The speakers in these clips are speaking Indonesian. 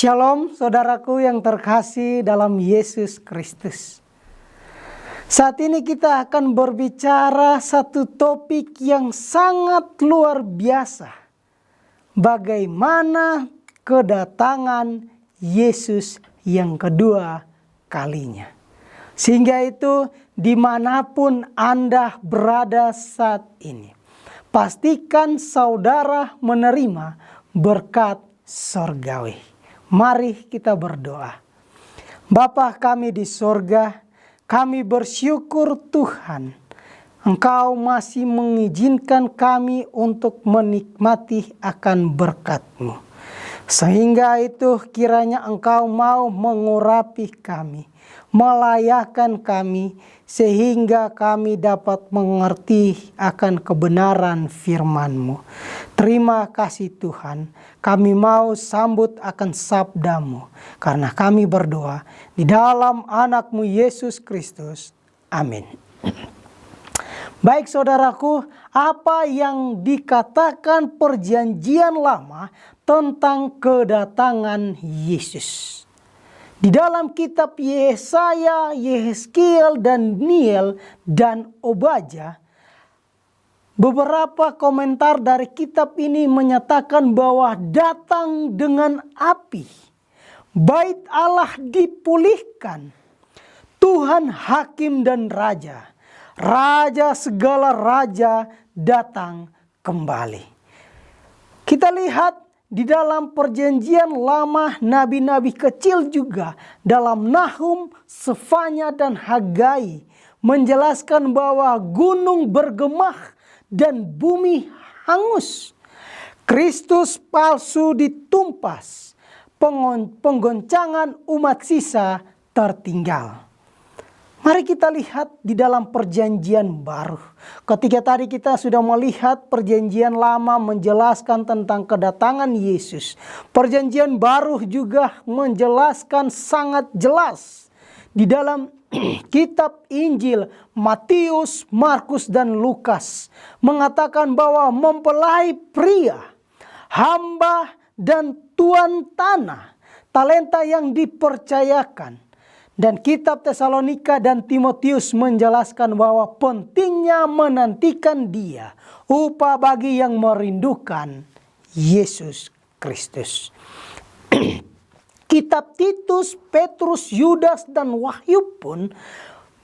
Shalom saudaraku yang terkasih dalam Yesus Kristus. Saat ini kita akan berbicara satu topik yang sangat luar biasa. Bagaimana kedatangan Yesus yang kedua kalinya. Sehingga itu dimanapun Anda berada saat ini, pastikan saudara menerima berkat surgawi. Mari kita berdoa. Bapa kami di sorga, kami bersyukur Tuhan, Engkau masih mengizinkan kami untuk menikmati akan berkat-Mu. Sehingga itu kiranya Engkau mau mengurapi kami, melayakkan kami, sehingga kami dapat mengerti akan kebenaran firman-Mu. Terima kasih Tuhan, kami mau sambut akan sabda-Mu, karena kami berdoa di dalam anak-Mu Yesus Kristus. Amin. Baik saudaraku, apa yang dikatakan perjanjian lama tentang kedatangan Yesus? Di dalam kitab Yesaya, Yehezkiel, dan Daniel, dan Obadya, beberapa komentar dari kitab ini menyatakan bahwa datang dengan api, bait Allah dipulihkan, Tuhan hakim dan raja, raja segala raja datang kembali. Kita lihat di dalam perjanjian lama nabi-nabi kecil juga dalam Nahum, Sefanya, dan Hagai menjelaskan bahwa gunung bergemah dan bumi hangus. Kristus palsu ditumpas, penggoncangan umat sisa tertinggal. Mari kita lihat di dalam perjanjian baru. Ketika tadi kita sudah melihat perjanjian lama menjelaskan tentang kedatangan Yesus. Perjanjian baru juga menjelaskan sangat jelas. Di dalam kitab Injil Matius, Markus, dan Lukas mengatakan bahwa mempelai pria, hamba, dan tuan tanah, talenta yang dipercayakan. Dan kitab Tesalonika dan Timotius menjelaskan bahwa pentingnya menantikan Dia, upah bagi yang merindukan Yesus Kristus. Kitab Titus, Petrus, Yudas, dan Wahyu pun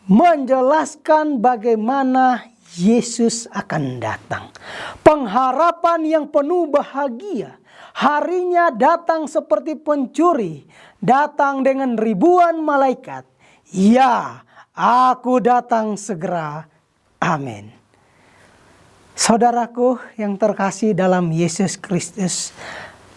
menjelaskan bagaimana Yesus akan datang. Pengharapan yang penuh bahagia. Harinya datang seperti pencuri, datang dengan ribuan malaikat. Ya, aku datang segera. Amin. Saudaraku yang terkasih dalam Yesus Kristus,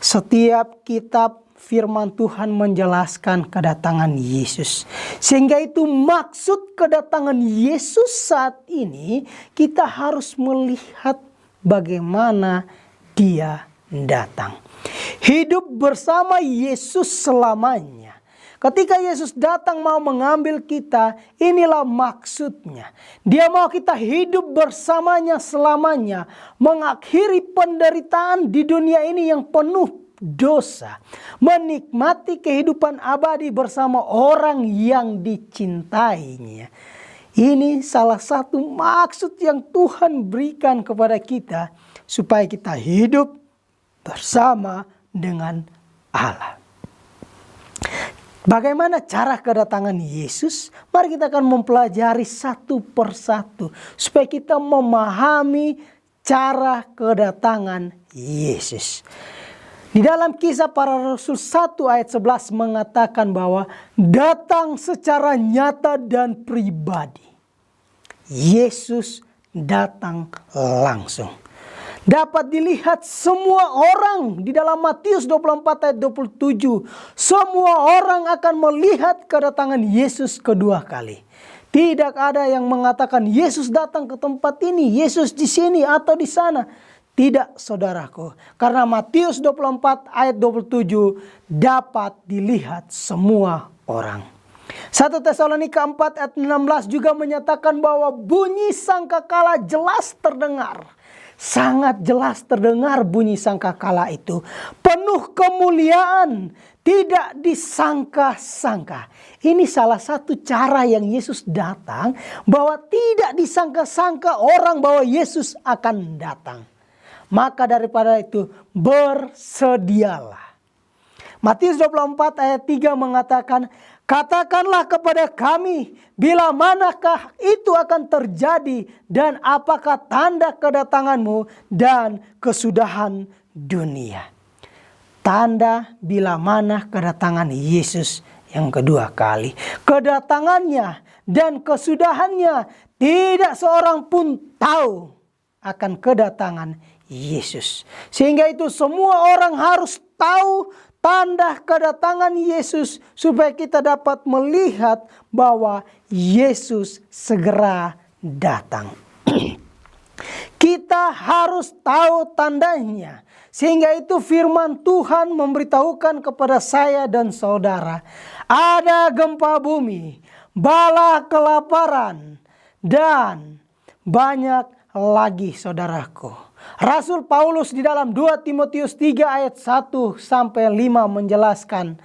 setiap kitab firman Tuhan menjelaskan kedatangan Yesus. Sehingga itu maksud kedatangan Yesus saat ini, kita harus melihat bagaimana Dia datang. Hidup bersama Yesus selamanya. Ketika Yesus datang mau mengambil kita, inilah maksudnya. Dia mau kita hidup bersamanya selamanya, mengakhiri penderitaan di dunia ini yang penuh dosa, menikmati kehidupan abadi bersama orang yang dicintainya. Ini salah satu maksud yang Tuhan berikan kepada kita, supaya kita hidup bersama dengan Allah. Bagaimana cara kedatangan Yesus? Mari kita akan mempelajari satu persatu, supaya kita memahami cara kedatangan Yesus. Di dalam Kisah Para Rasul 1 ayat 11 mengatakan bahwa datang secara nyata dan pribadi. Yesus datang langsung. Dapat dilihat semua orang di dalam Matius 24 ayat 27. Semua orang akan melihat kedatangan Yesus kedua kali. Tidak ada yang mengatakan Yesus datang ke tempat ini, Yesus di sini atau di sana. Tidak saudaraku, karena Matius 24 ayat 27 dapat dilihat semua orang. 1 Tesalonika 4 ayat 16 juga menyatakan bahwa bunyi sangkakala jelas terdengar. sangat jelas terdengar bunyi sangkakala itu. Penuh kemuliaan, tidak disangka-sangka. Ini salah satu cara yang Yesus datang, bahwa tidak disangka-sangka orang bahwa Yesus akan datang. Maka daripada itu bersedialah. Matius 24 ayat 3 mengatakan, katakanlah kepada kami bila manakah itu akan terjadi dan apakah tanda kedatanganmu dan kesudahan dunia. Tanda bila mana kedatangan Yesus yang kedua kali. Kedatangannya dan kesudahannya tidak seorang pun tahu akan kedatangan Yesus. Sehingga itu semua orang harus tahu tanda kedatangan Yesus supaya kita dapat melihat bahwa Yesus segera datang. Kita harus tahu tandanya. Sehingga itu firman Tuhan memberitahukan kepada saya dan saudara, ada gempa bumi, bala kelaparan, dan banyak lagi saudaraku. Rasul Paulus di dalam 2 Timotius 3 ayat 1 sampai 5 menjelaskan,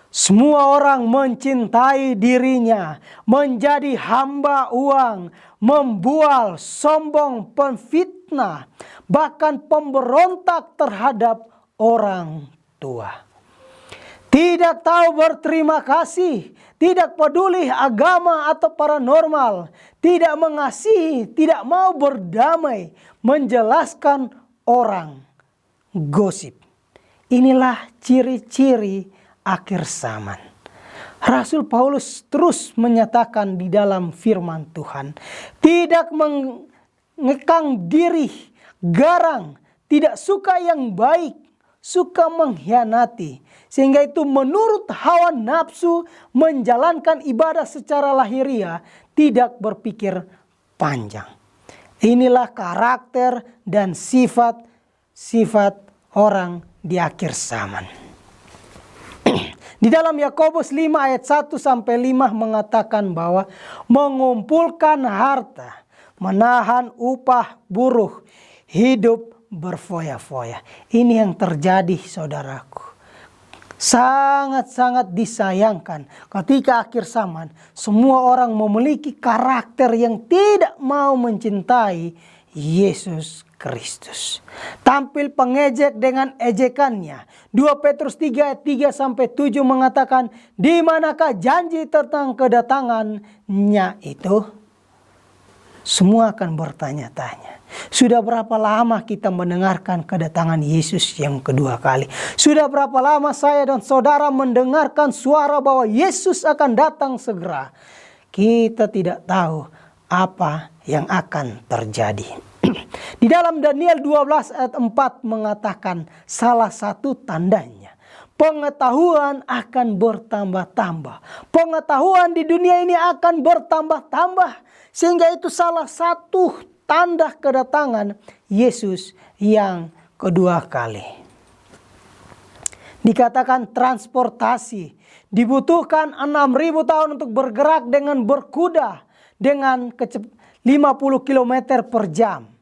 semua orang mencintai dirinya, menjadi hamba uang, membual, sombong, pemfitnah, bahkan pemberontak terhadap orang tua. Tidak tahu berterima kasih, tidak peduli agama atau paranormal, tidak mengasihi, tidak mau berdamai, menjelaskan orang, gosip. Inilah ciri-ciri akhir zaman. Rasul Paulus terus menyatakan di dalam firman Tuhan, tidak mengekang diri, garang, tidak suka yang baik, suka mengkhianati. Sehingga itu menurut hawa nafsu menjalankan ibadah secara lahiriah, tidak berpikir panjang. Inilah karakter dan sifat orang di akhir zaman. Di dalam Yakobus 5 ayat 1 sampai 5 mengatakan bahwa mengumpulkan harta, menahan upah buruh, hidup berfoya-foya. Ini yang terjadi saudaraku. Sangat-sangat disayangkan ketika akhir zaman semua orang memiliki karakter yang tidak mau mencintai Yesus Kristus. Tampil pengejek dengan ejekannya. 2 Petrus 3 ayat 3 sampai 7 mengatakan, di manakah janji tentang kedatangannya itu? Semua akan bertanya-tanya. Sudah berapa lama kita mendengarkan kedatangan Yesus yang kedua kali? Sudah berapa lama saya dan saudara mendengarkan suara bahwa Yesus akan datang segera? Kita tidak tahu apa yang akan terjadi. Di dalam Daniel 12 ayat 4 mengatakan salah satu tandanya, pengetahuan akan bertambah-tambah. Pengetahuan di dunia ini akan bertambah-tambah. Sehingga itu salah satu tanda kedatangan Yesus yang kedua kali. Dikatakan transportasi. Dibutuhkan 6.000 tahun untuk bergerak dengan berkuda. Dengan 50 km per jam.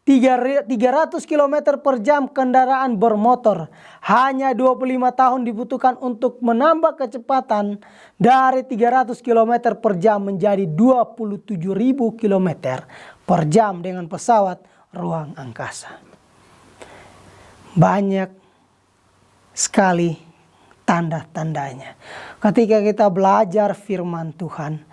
300 km per jam kendaraan bermotor. Hanya 25 tahun dibutuhkan untuk menambah kecepatan dari 300 km per jam menjadi 27.000 km per jam dengan pesawat ruang angkasa. Banyak sekali tanda-tandanya. Ketika kita belajar firman Tuhan,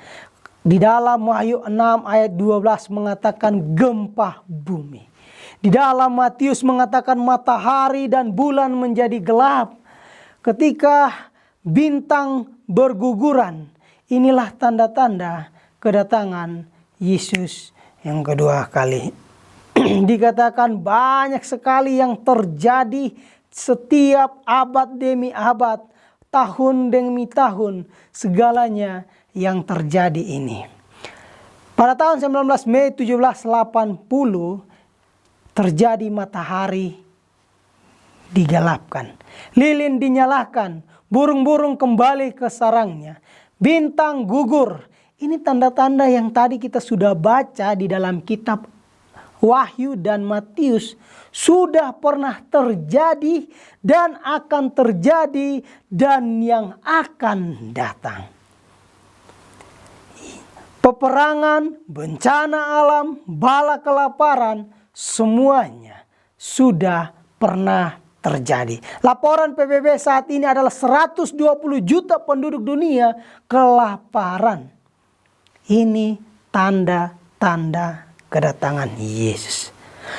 di dalam Wahyu 6 ayat 12 mengatakan gempa bumi. Di dalam Matius mengatakan matahari dan bulan menjadi gelap. Ketika bintang berguguran. Inilah tanda-tanda kedatangan Yesus yang kedua kali. Dikatakan banyak sekali yang terjadi setiap abad demi abad. Tahun demi tahun. Segalanya yang terjadi ini. Pada tahun 19 Mei 1780 terjadi matahari digelapkan. Lilin dinyalakan, burung-burung kembali ke sarangnya. Bintang gugur. Ini tanda-tanda yang tadi kita sudah baca di dalam kitab Wahyu dan Matius sudah pernah terjadi dan akan terjadi dan yang akan datang. Peperangan, bencana alam, bala kelaparan, semuanya sudah pernah terjadi. Laporan PBB saat ini adalah 120 juta penduduk dunia kelaparan. Ini tanda-tanda kedatangan Yesus.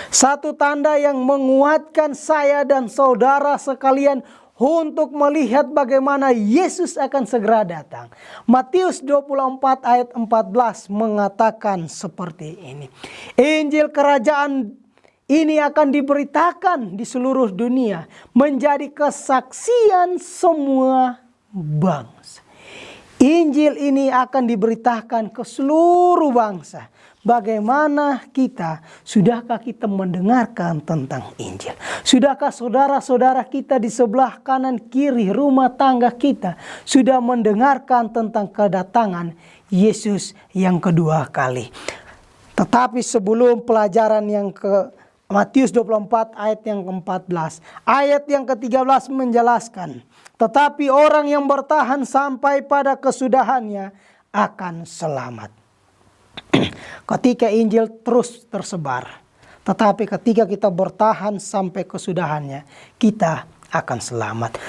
Satu tanda yang menguatkan saya dan saudara sekalian untuk melihat bagaimana Yesus akan segera datang. Matius 24 ayat 14 mengatakan seperti ini. Injil kerajaan ini akan diberitakan di seluruh dunia, menjadi kesaksian semua bangsa. Injil ini akan diberitakan ke seluruh bangsa. Bagaimana kita, sudahkah kita mendengarkan tentang Injil? Sudahkah saudara-saudara kita di sebelah kanan kiri rumah tangga kita sudah mendengarkan tentang kedatangan Yesus yang kedua kali? Tetapi sebelum pelajaran yang ke Matius 24 ayat yang ke-14, ayat yang ke-13 menjelaskan, tetapi orang yang bertahan sampai pada kesudahannya akan selamat. Ketika Injil terus tersebar, tetapi ketika kita bertahan sampai kesudahannya, kita akan selamat.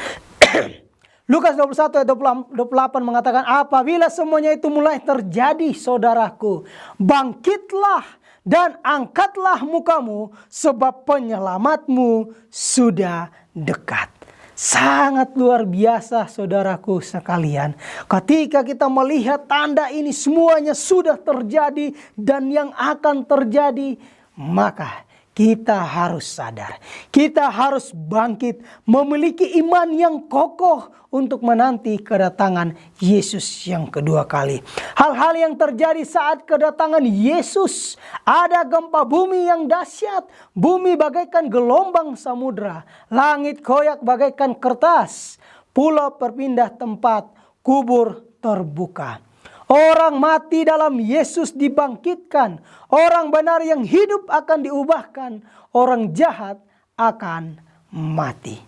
Lukas 21 ayat 28 mengatakan, apabila semuanya itu mulai terjadi, saudaraku, bangkitlah dan angkatlah mukamu, sebab penyelamatmu sudah dekat. Sangat luar biasa saudaraku sekalian. Ketika kita melihat tanda ini semuanya sudah terjadi dan yang akan terjadi, maka kita harus sadar. Kita harus bangkit, memiliki iman yang kokoh untuk menanti kedatangan Yesus yang kedua kali. Hal-hal yang terjadi saat kedatangan Yesus, ada gempa bumi yang dahsyat, bumi bagaikan gelombang samudra, langit koyak bagaikan kertas, pulau berpindah tempat, kubur terbuka. Orang mati dalam Yesus dibangkitkan. Orang benar yang hidup akan diubahkan. Orang jahat akan mati.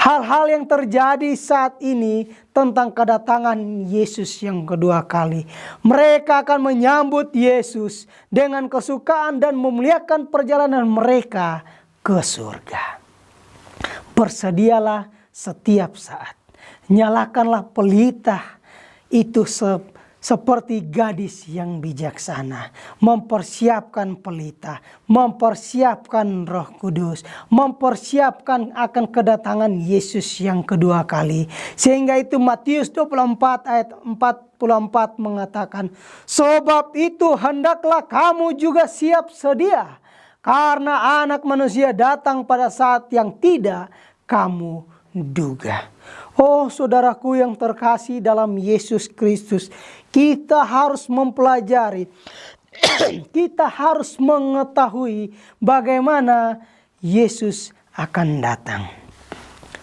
Hal-hal yang terjadi saat ini tentang kedatangan Yesus yang kedua kali. Mereka akan menyambut Yesus dengan kesukaan dan memuliakan perjalanan mereka ke surga. Bersedialah setiap saat. Nyalakanlah pelita itu seperti gadis yang bijaksana, mempersiapkan pelita, mempersiapkan Roh Kudus, mempersiapkan akan kedatangan Yesus yang kedua kali. Sehingga itu Matius 24 ayat 44 mengatakan, sebab itu hendaklah kamu juga siap sedia, karena Anak Manusia datang pada saat yang tidak kamu duga. Oh saudaraku yang terkasih dalam Yesus Kristus, kita harus mempelajari, kita harus mengetahui bagaimana Yesus akan datang.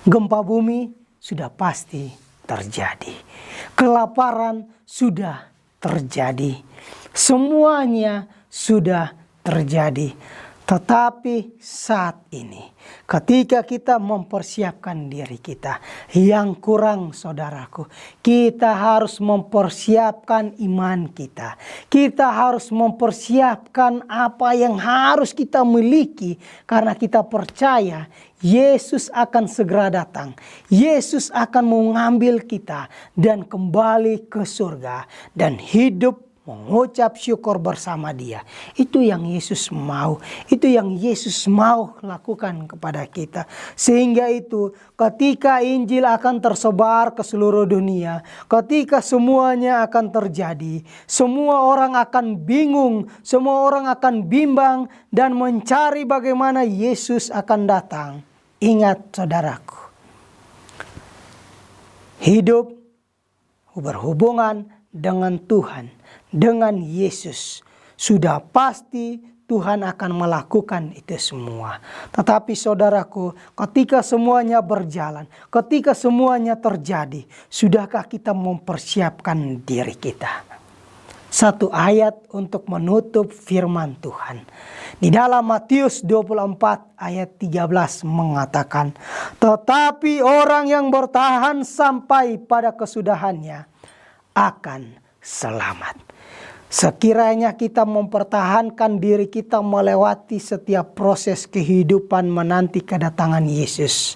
Gempa bumi sudah pasti terjadi. Kelaparan sudah terjadi. Semuanya sudah terjadi. Tetapi saat ini, ketika kita mempersiapkan diri kita, yang kurang saudaraku, kita harus mempersiapkan iman kita. Kita harus mempersiapkan apa yang harus kita miliki, karena kita percaya Yesus akan segera datang. Yesus akan mengambil kita dan kembali ke surga dan hidup mengucap syukur bersama Dia. Itu yang Yesus mau. Itu yang Yesus mau lakukan kepada kita. Sehingga itu ketika Injil akan tersebar ke seluruh dunia, ketika semuanya akan terjadi, semua orang akan bingung, semua orang akan bimbang dan mencari bagaimana Yesus akan datang. Ingat saudaraku, hidup berhubungan dengan Tuhan, dengan Yesus, sudah pasti Tuhan akan melakukan itu semua. Tetapi saudaraku, ketika semuanya berjalan, ketika semuanya terjadi, sudahkah kita mempersiapkan diri kita? satu ayat untuk menutup firman Tuhan. Di dalam Matius 24 ayat 13 mengatakan, tetapi orang yang bertahan sampai pada kesudahannya akan selamat. Sekiranya kita mempertahankan diri kita melewati setiap proses kehidupan menanti kedatangan Yesus,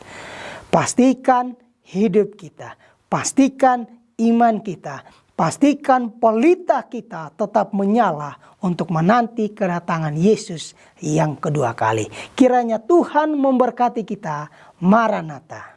pastikan hidup kita, pastikan iman kita, pastikan pelita kita tetap menyala untuk menanti kedatangan Yesus yang kedua kali. Kiranya Tuhan memberkati kita. Maranatha.